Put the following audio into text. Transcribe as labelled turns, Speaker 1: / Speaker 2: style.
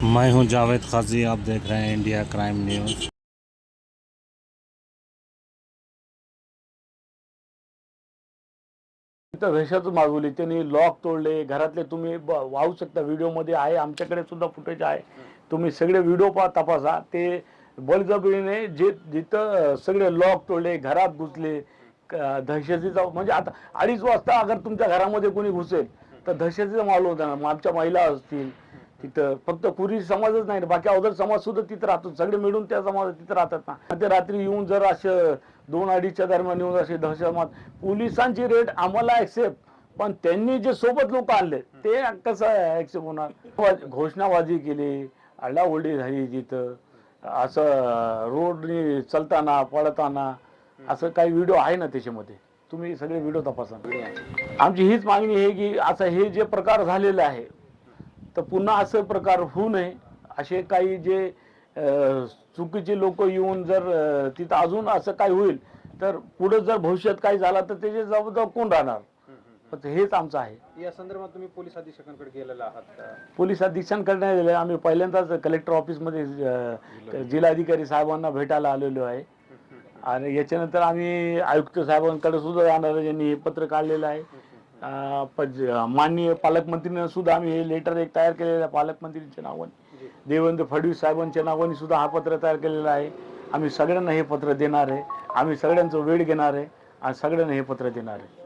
Speaker 1: मैं हूं जावेद खाजी, आप देख रहे हैं इंडिया क्राइम न्यूज़।
Speaker 2: तिथं दहशत माजवली, त्यांनी लॉक तोडले घरातले. तुम्ही वाहू शकता, व्हिडिओमध्ये आहे, आमच्याकडे सुद्धा फुटेज आहे. तुम्ही सगळे व्हिडिओ तपासा. ते बळजबरीने जे जिथं सगळे लॉक तोडले, घरात घुसले, दहशतीचा म्हणजे आता 2:30 वाजता अगर तुमच्या घरामध्ये कोणी घुसेल तर दहशतीचा माहोल होता. आमच्या महिला असतील तिथं, फक्त पुरी समाजच नाही, बाकी अवधर समाज सुद्धा तिथं राहतो. सगळे मिळून त्या समाज तिथं राहतात ना. ते रात्री येऊन जर असं 2-2:30च्या दरम्यान येऊन असे दहशतवाद, पोलिसांची रेट आम्हाला ऍक्सेप्ट, पण त्यांनी जे सोबत लोक आणले ते कसं ऍक्सेप्ट होणार. घोषणाबाजी केली, आरडाओरडी झाली तिथं, असं रोडनी चालताना पळताना, असं काही व्हिडिओ आहे ना त्याच्यामध्ये. तुम्ही सगळे व्हिडिओ तपासा. आमची हीच मागणी आहे की असं हे जे प्रकार झालेले आहे तर पुन्हा असं प्रकार होऊ नये. असे काही जे चुकीचे लोक येऊन जर तिथं अजून असं काही होईल तर पुढे जर भविष्यात काही झाला तर त्याची जबाबदार कोण राहणार. हेच आमचं आहे.
Speaker 3: या संदर्भात तुम्ही पोलीस अधीक्षकांकडे गेलेला आहात का?
Speaker 2: पोलीस अधीक्षकांकडे नाही गेले, आम्ही पहिल्यांदाच कलेक्टर ऑफिसमध्ये जिल्हाधिकारी साहेबांना भेटायला आलेलो आहे. आणि याच्यानंतर आम्ही आयुक्त साहेबांकडे सुद्धा जाणार आहे, ज्यांनी हे पत्र काढलेलं आहे. माननीय पालकमंत्रीने सुद्धा आम्ही हे लेटर एक तयार केलेलं आहे पालकमंत्रीच्या नावाने. देवेंद्र फडणवीस साहेबांच्या नावाने सुद्धा हा पत्र तयार केलेला आहे. आम्ही सगळ्यांना हे पत्र देणार आहे. आम्ही सगळ्यांचा वेळ घेणार आहे आणि सगळ्यांना हे पत्र देणार आहे.